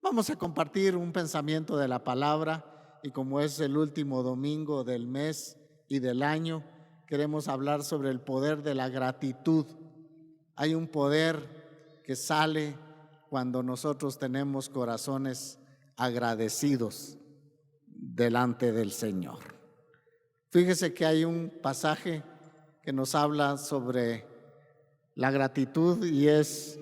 Vamos a compartir un pensamiento de la palabra y como es el último domingo del mes y del año, queremos hablar sobre el poder de la gratitud. Hay un poder que sale cuando nosotros tenemos corazones agradecidos delante del Señor. Fíjese que hay un pasaje que nos habla sobre la gratitud y es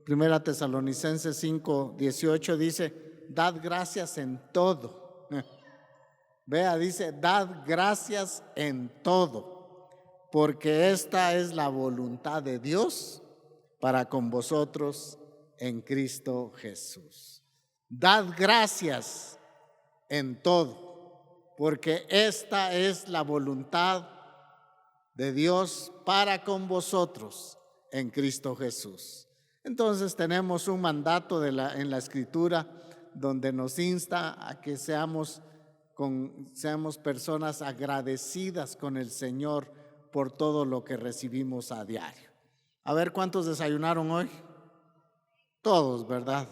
1 Tesalonicenses 5:18, dice, dad gracias en todo. Vea, dice, dad gracias en todo, porque esta es la voluntad de Dios para con vosotros en Cristo Jesús. Dad gracias en todo, porque esta es la voluntad de Dios para con vosotros en Cristo Jesús. Entonces tenemos un mandato en la Escritura donde nos insta a que seamos personas agradecidas con el Señor por todo lo que recibimos a diario. A ver, ¿cuántos desayunaron hoy? Todos, ¿verdad?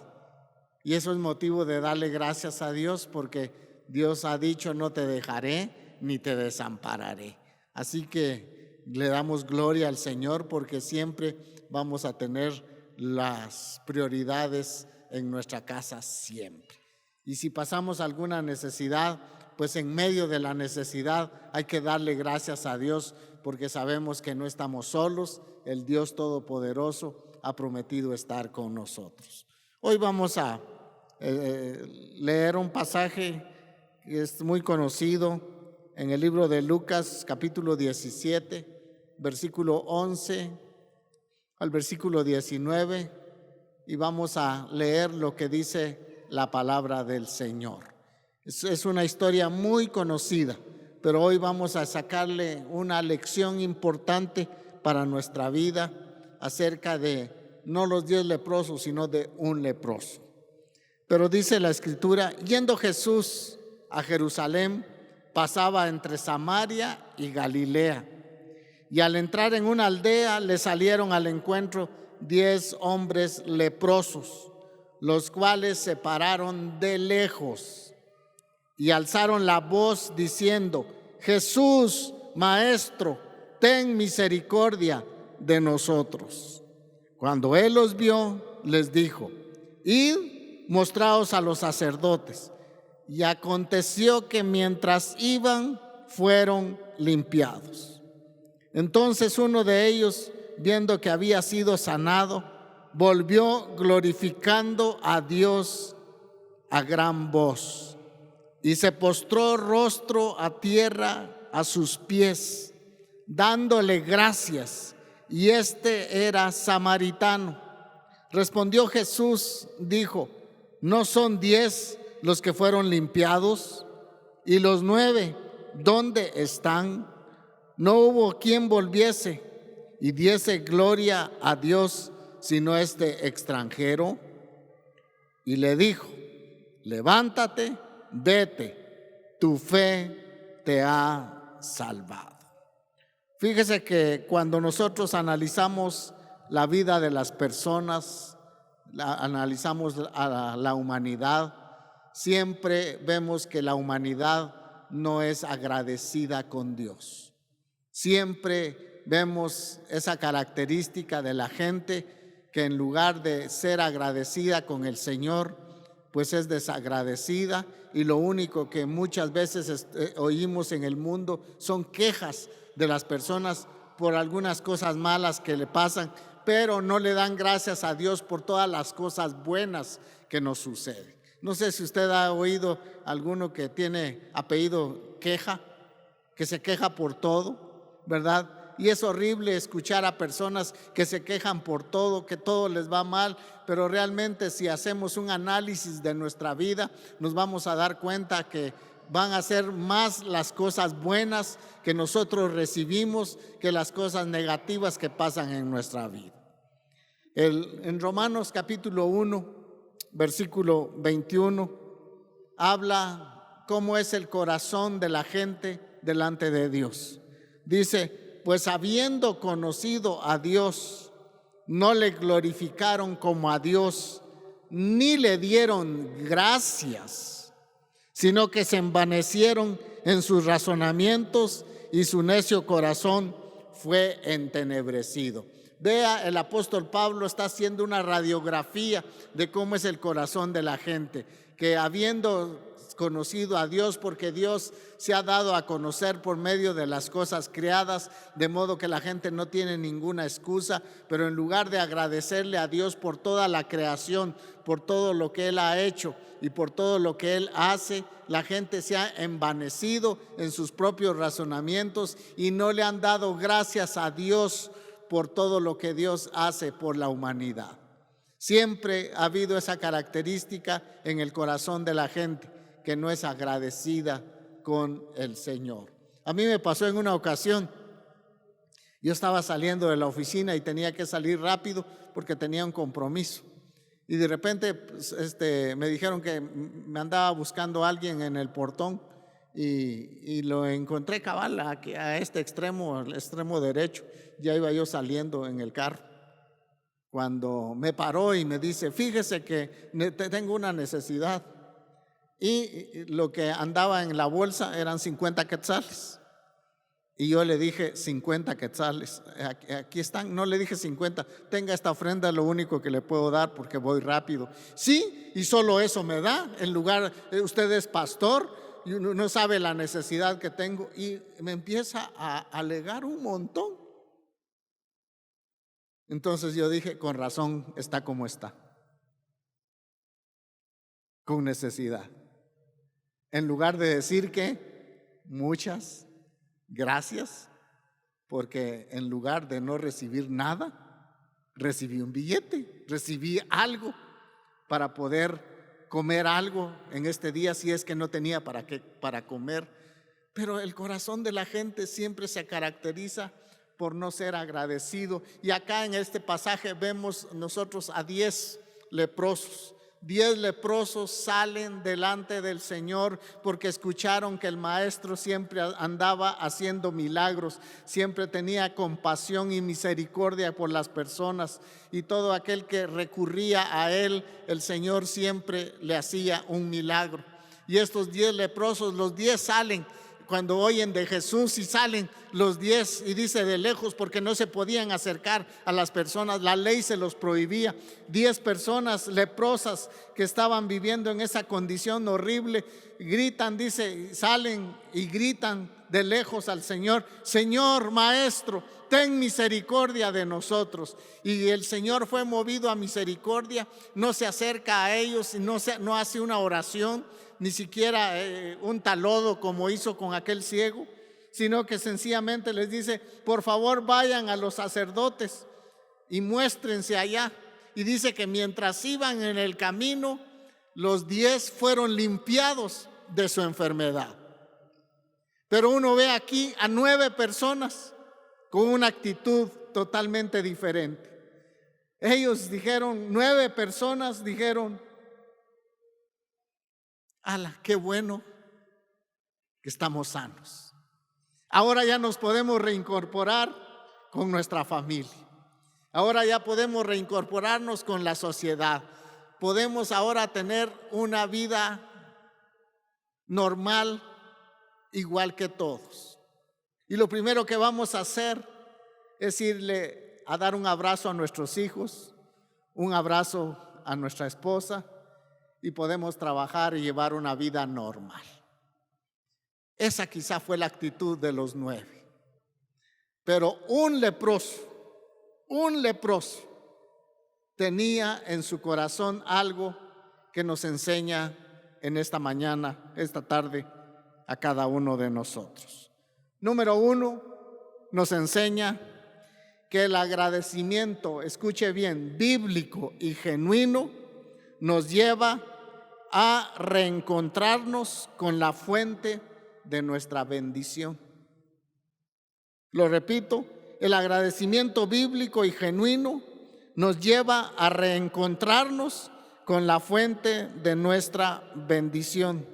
Y eso es motivo de darle gracias a Dios porque Dios ha dicho, no te dejaré ni te desampararé. Así que le damos gloria al Señor porque siempre vamos a tener las prioridades en nuestra casa siempre. Y si pasamos alguna necesidad, pues en medio de la necesidad hay que darle gracias a Dios porque sabemos que no estamos solos, el Dios Todopoderoso ha prometido estar con nosotros. Hoy vamos a leer un pasaje que es muy conocido en el libro de Lucas, capítulo 17, versículo 11 al versículo 19, y vamos a leer lo que dice la palabra del Señor. Es una historia muy conocida, pero hoy vamos a sacarle una lección importante para nuestra vida acerca de no los 10 leprosos, sino de un leproso. Pero dice la Escritura, yendo Jesús a Jerusalén, pasaba entre Samaria y Galilea. Y al entrar en una aldea le salieron al encuentro 10 hombres leprosos, los cuales se pararon de lejos y alzaron la voz diciendo, Jesús, Maestro, ten misericordia de nosotros. Cuando él los vio, les dijo, id, mostraos a los sacerdotes. Y aconteció que mientras iban, fueron limpiados. Entonces uno de ellos, viendo que había sido sanado, volvió glorificando a Dios a gran voz y se postró rostro a tierra a sus pies, dándole gracias, y este era samaritano. Respondió Jesús, dijo, ¿no son 10 los que fueron limpiados? ¿Y los 9 dónde están? No hubo quien volviese y diese gloria a Dios, sino este extranjero. Y le dijo, levántate, vete, tu fe te ha salvado. Fíjese que cuando nosotros analizamos la vida de las personas, analizamos a la humanidad, siempre vemos que la humanidad no es agradecida con Dios. Siempre vemos esa característica de la gente que en lugar de ser agradecida con el Señor, pues es desagradecida, y lo único que muchas veces oímos en el mundo son quejas de las personas por algunas cosas malas que le pasan, pero no le dan gracias a Dios por todas las cosas buenas que nos suceden. No sé si usted ha oído alguno que tiene apellido Queja, que se queja por todo, ¿verdad? Y es horrible escuchar a personas que se quejan por todo, que todo les va mal, pero realmente si hacemos un análisis de nuestra vida, nos vamos a dar cuenta que van a ser más las cosas buenas que nosotros recibimos que las cosas negativas que pasan en nuestra vida. En Romanos capítulo 1, versículo 21, habla cómo es el corazón de la gente delante de Dios. Dice, pues habiendo conocido a Dios, no le glorificaron como a Dios, ni le dieron gracias, sino que se envanecieron en sus razonamientos y su necio corazón fue entenebrecido. Vea, el apóstol Pablo está haciendo una radiografía de cómo es el corazón de la gente, que habiendo conocido a Dios, porque Dios se ha dado a conocer por medio de las cosas creadas, de modo que la gente no tiene ninguna excusa, pero en lugar de agradecerle a Dios por toda la creación, por todo lo que Él ha hecho y por todo lo que Él hace, la gente se ha envanecido en sus propios razonamientos y no le han dado gracias a Dios por todo lo que Dios hace por la humanidad. Siempre ha habido esa característica en el corazón de la gente, que no es agradecida con el Señor. A mí me pasó en una ocasión, yo estaba saliendo de la oficina y tenía que salir rápido porque tenía un compromiso. Y de repente pues, me dijeron que me andaba buscando alguien en el portón y lo encontré cabal a este extremo, al extremo derecho. Ya iba yo saliendo en el carro, cuando me paró y me dice: fíjese que tengo una necesidad. Y lo que andaba en la bolsa eran 50 quetzales. Y yo le dije: 50 quetzales, aquí están. No le dije 50, tenga esta ofrenda, lo único que le puedo dar porque voy rápido. Sí, y solo eso me da. En lugar, usted es pastor y no sabe la necesidad que tengo. Y me empieza a alegar un montón. Entonces yo dije: con razón está como está, con necesidad. En lugar de decir que muchas gracias, porque en lugar de no recibir nada, recibí un billete, recibí algo para poder comer algo en este día, si es que no tenía para comer. Pero el corazón de la gente siempre se caracteriza por no ser agradecido. Y acá en este pasaje vemos nosotros a 10 leprosos. 10 leprosos salen delante del Señor porque escucharon que el maestro siempre andaba haciendo milagros, siempre tenía compasión y misericordia por las personas, y todo aquel que recurría a él, el Señor siempre le hacía un milagro. Y estos 10 leprosos, los 10 salen cuando oyen de Jesús, y salen los 10, y dice de lejos, porque no se podían acercar a las personas, la ley se los prohibía. 10 personas leprosas que estaban viviendo en esa condición horrible, gritan, dice, salen y gritan de lejos al Señor: Señor, Maestro, ten misericordia de nosotros. Y el Señor fue movido a misericordia, no se acerca a ellos y no hace una oración, ni siquiera un talodo como hizo con aquel ciego, sino que sencillamente les dice: por favor, vayan a los sacerdotes y muéstrense allá. Y dice que mientras iban en el camino, los 10 fueron limpiados de su enfermedad. Pero uno ve aquí a 9 personas con una actitud totalmente diferente. Ellos dijeron, 9 personas dijeron: ¡ala, qué bueno que estamos sanos! Ahora ya nos podemos reincorporar con nuestra familia. Ahora ya podemos reincorporarnos con la sociedad. Podemos ahora tener una vida normal, igual que todos. Y lo primero que vamos a hacer es irle a dar un abrazo a nuestros hijos, un abrazo a nuestra esposa, y podemos trabajar y llevar una vida normal. Esa quizá fue la actitud de los 9. Pero un leproso tenía en su corazón algo que nos enseña en esta mañana, esta tarde, a cada uno de nosotros. Número 1, nos enseña que el agradecimiento, escuche bien, bíblico y genuino, nos lleva a reencontrarnos con la fuente de nuestra bendición. Lo repito, el agradecimiento bíblico y genuino nos lleva a reencontrarnos con la fuente de nuestra bendición.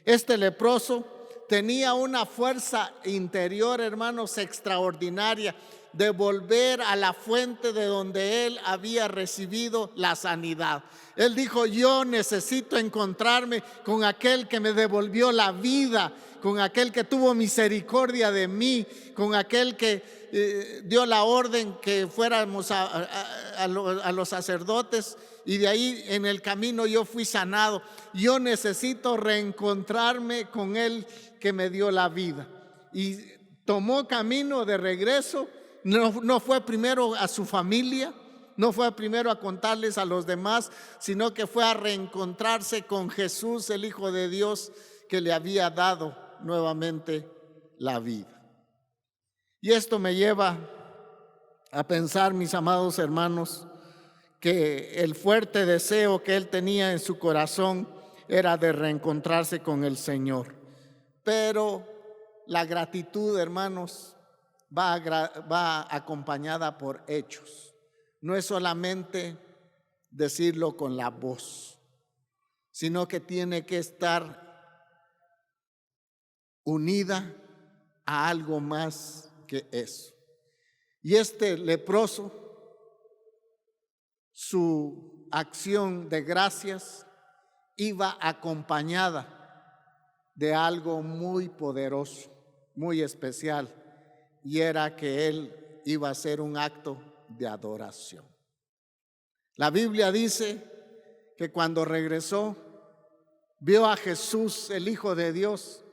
Este leproso tenía una fuerza interior, hermanos, extraordinaria, de volver a la fuente de donde él había recibido la sanidad. Él dijo: yo necesito encontrarme con aquel que me devolvió la vida, con aquel que tuvo misericordia de mí, con aquel que dio la orden que fuéramos a los sacerdotes, y de ahí en el camino yo fui sanado. Yo necesito reencontrarme con él que me dio la vida. Y tomó camino de regreso. No fue primero a su familia, no fue primero a contarles a los demás, sino que fue a reencontrarse con Jesús, el Hijo de Dios, que le había dado nuevamente la vida. Y esto me lleva a pensar, mis amados hermanos, que el fuerte deseo que él tenía en su corazón era de reencontrarse con el Señor. Pero la gratitud, hermanos, va acompañada por hechos. No es solamente decirlo con la voz, sino que tiene que estar unida a algo más que eso. Y este leproso, su acción de gracias iba acompañada de algo muy poderoso, muy especial, y era que él iba a hacer un acto de adoración. La Biblia dice que cuando regresó, vio a Jesús, el Hijo de Dios,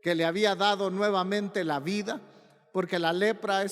que le había dado nuevamente la vida, porque la lepra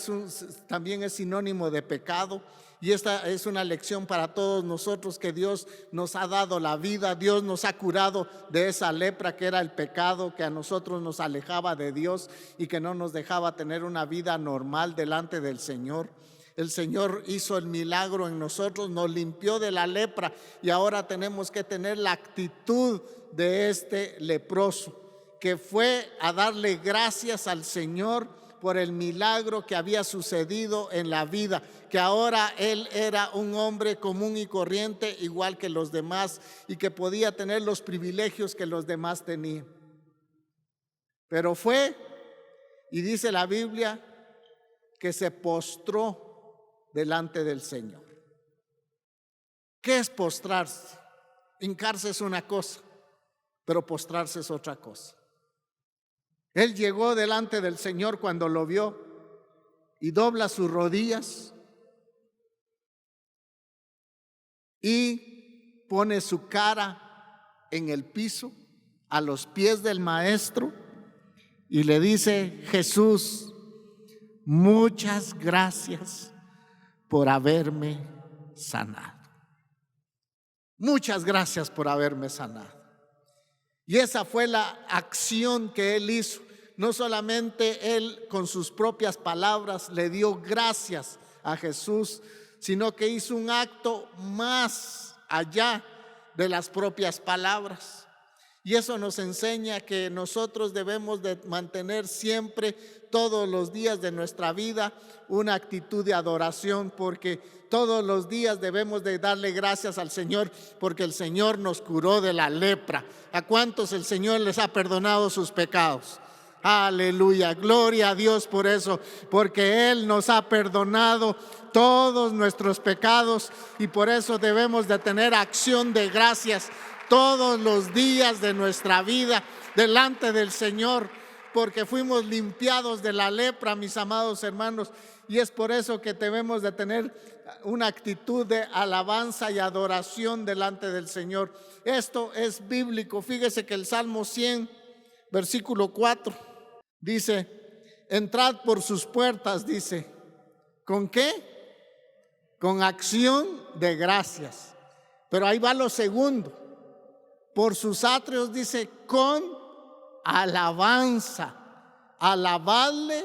también es sinónimo de pecado. Y esta es una lección para todos nosotros, que Dios nos ha dado la vida. Dios nos ha curado de esa lepra que era el pecado, que a nosotros nos alejaba de Dios y que no nos dejaba tener una vida normal delante del Señor. El Señor hizo el milagro en nosotros, nos limpió de la lepra, y ahora tenemos que tener la actitud de este leproso, que fue a darle gracias al Señor por el milagro que había sucedido en la vida, que ahora él era un hombre común y corriente igual que los demás, y que podía tener los privilegios que los demás tenían. Pero fue, y dice la Biblia, que se postró delante del Señor. ¿Qué es postrarse? Hincarse es una cosa, pero postrarse es otra cosa. Él llegó delante del Señor cuando lo vio y dobla sus rodillas y pone su cara en el piso a los pies del Maestro y le dice: Jesús, muchas gracias por haberme sanado. Muchas gracias por haberme sanado. Y esa fue la acción que él hizo. No solamente él con sus propias palabras le dio gracias a Jesús, sino que hizo un acto más allá de las propias palabras. Y eso nos enseña que nosotros debemos de mantener siempre, todos los días de nuestra vida, una actitud de adoración, porque todos los días debemos de darle gracias al Señor, porque el Señor nos curó de la lepra. ¿A cuántos el Señor les ha perdonado sus pecados? Aleluya, gloria a Dios por eso, porque Él nos ha perdonado todos nuestros pecados, y por eso debemos de tener acción de gracias todos los días de nuestra vida delante del Señor, porque fuimos limpiados de la lepra, mis amados hermanos, y es por eso que debemos de tener una actitud de alabanza y adoración delante del Señor. Esto es bíblico. Fíjese que el Salmo 100, versículo 4, dice: entrad por sus puertas, dice, ¿con qué? Con acción de gracias. Pero ahí va lo segundo. Por sus atrios, dice, con alabanza. Alabadle,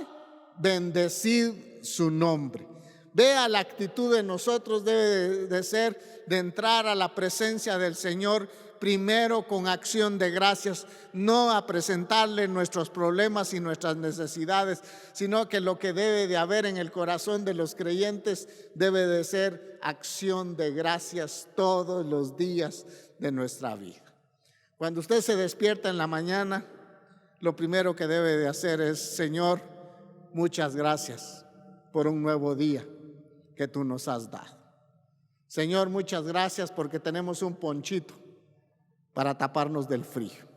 bendecid su nombre. Vea, la actitud de nosotros debe de ser de entrar a la presencia del Señor primero con acción de gracias, no a presentarle nuestros problemas y nuestras necesidades, sino que lo que debe de haber en el corazón de los creyentes debe de ser acción de gracias todos los días de nuestra vida. Cuando usted se despierta en la mañana, lo primero que debe de hacer es: Señor, muchas gracias por un nuevo día que tú nos has dado. Señor, muchas gracias porque tenemos un ponchito para taparnos del frío.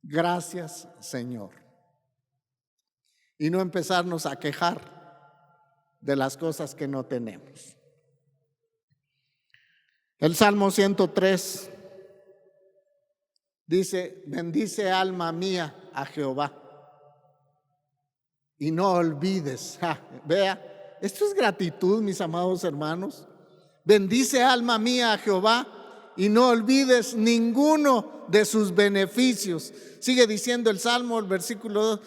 Gracias, Señor. Y no empezarnos a quejar de las cosas que no tenemos. El Salmo 103 dice: bendice alma mía a Jehová y no olvides. Vea, esto es gratitud, mis amados hermanos. Bendice alma mía a Jehová y no olvides ninguno de sus beneficios. Sigue diciendo el Salmo, el versículo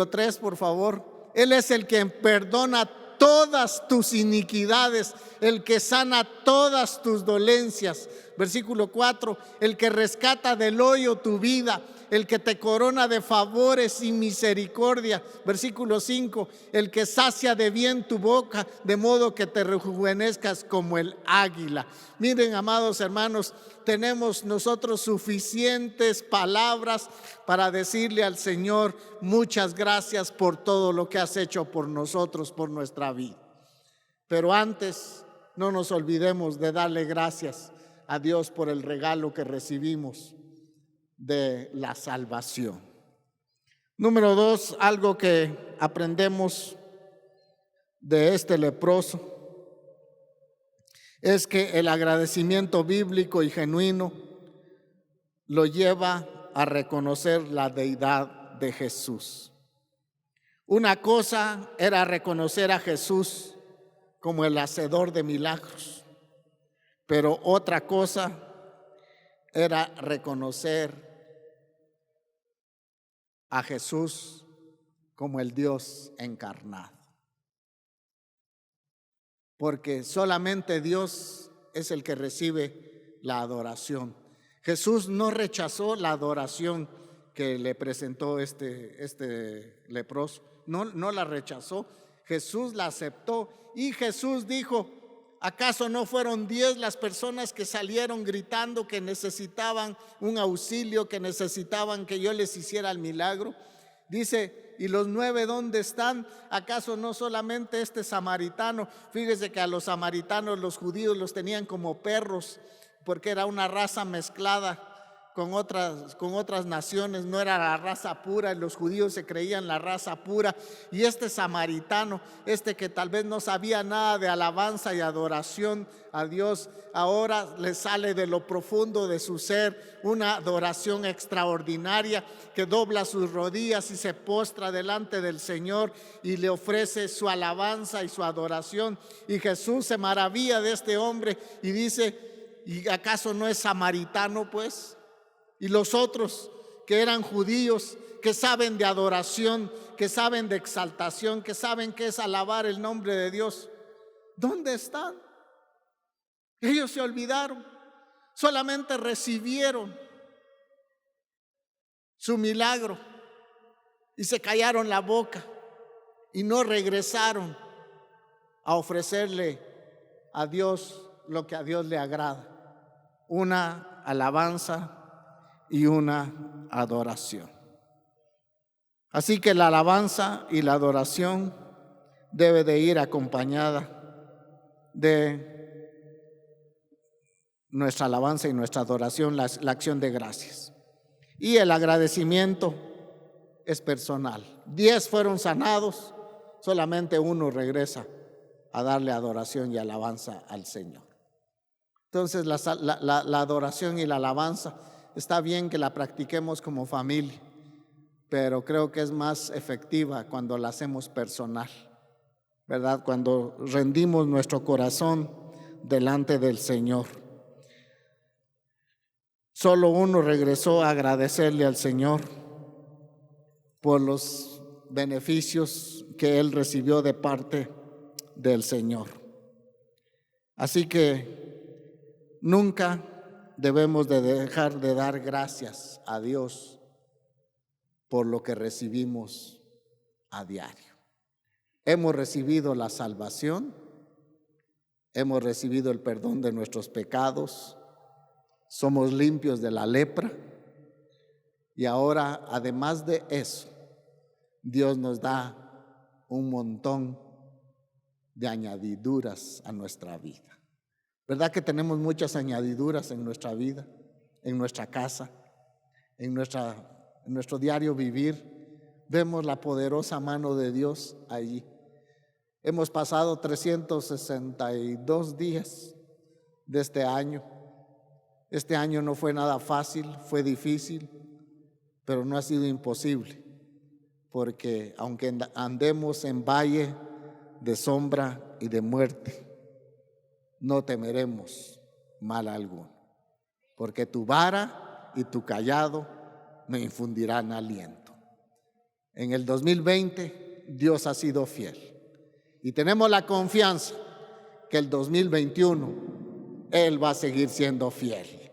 3, por favor. Él es el que perdona todas tus iniquidades, el que sana todas tus dolencias. Versículo 4, el que rescata del hoyo tu vida, el que te corona de favores y misericordia. Versículo 5, el que sacia de bien tu boca, de modo que te rejuvenezcas como el águila. Miren, amados hermanos, tenemos nosotros suficientes palabras para decirle al Señor: muchas gracias por todo lo que has hecho por nosotros, por nuestra vida. Pero antes, no nos olvidemos de darle gracias a Dios por el regalo que recibimos de la salvación. Número 2, algo que aprendemos de este leproso es que el agradecimiento bíblico y genuino lo lleva a reconocer la deidad de Jesús. Una cosa era reconocer a Jesús como el hacedor de milagros, pero otra cosa era reconocer a Jesús como el Dios encarnado. Porque solamente Dios es el que recibe la adoración. Jesús no rechazó la adoración que le presentó este leproso. No la rechazó. Jesús la aceptó. Y Jesús dijo: ¿acaso no fueron 10 las personas que salieron gritando que necesitaban un auxilio, que necesitaban que yo les hiciera el milagro? Dice: ¿y los 9 dónde están? ¿Acaso no solamente este samaritano? Fíjese que a los samaritanos los judíos los tenían como perros, porque era una raza mezclada con otras naciones, no era la raza pura, y los judíos se creían la raza pura. Y este samaritano, que tal vez no sabía nada de alabanza y adoración a Dios, ahora le sale de lo profundo de su ser una adoración extraordinaria, que dobla sus rodillas y se postra delante del Señor y le ofrece su alabanza y su adoración. Y Jesús se maravilla de este hombre y dice: ¿y acaso no es samaritano, pues? Y los otros que eran judíos, que saben de adoración, que saben de exaltación, que saben qué es alabar el nombre de Dios, ¿dónde están? Ellos se olvidaron, solamente recibieron su milagro y se callaron la boca y no regresaron a ofrecerle a Dios lo que a Dios le agrada: una alabanza y una adoración. Así que la alabanza y la adoración debe de ir acompañada de nuestra alabanza y nuestra adoración, la acción de gracias. Y el agradecimiento es personal. 10 fueron sanados, solamente 1 regresa a darle adoración y alabanza al Señor. Entonces la adoración y la alabanza, está bien que la practiquemos como familia, pero creo que es más efectiva cuando la hacemos personal, ¿verdad? Cuando rendimos nuestro corazón delante del Señor. Solo 1 regresó a agradecerle al Señor por los beneficios que él recibió de parte del Señor. Así que nunca debemos de dejar de dar gracias a Dios por lo que recibimos a diario. Hemos recibido la salvación, hemos recibido el perdón de nuestros pecados, somos limpios de la lepra, y ahora, además de eso, Dios nos da un montón de añadiduras a nuestra vida. ¿Verdad que tenemos muchas añadiduras en nuestra vida, en nuestra casa, en nuestro diario vivir? Vemos la poderosa mano de Dios allí. Hemos pasado 362 días de este año. Este año no fue nada fácil, fue difícil, pero no ha sido imposible, porque aunque andemos en valle de sombra y de muerte, no temeremos mal alguno, porque tu vara y tu cayado me infundirán aliento. En el 2020 Dios ha sido fiel y tenemos la confianza que el 2021 Él va a seguir siendo fiel,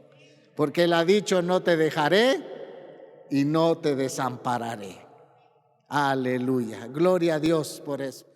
porque Él ha dicho: no te dejaré y no te desampararé. Aleluya, gloria a Dios por eso.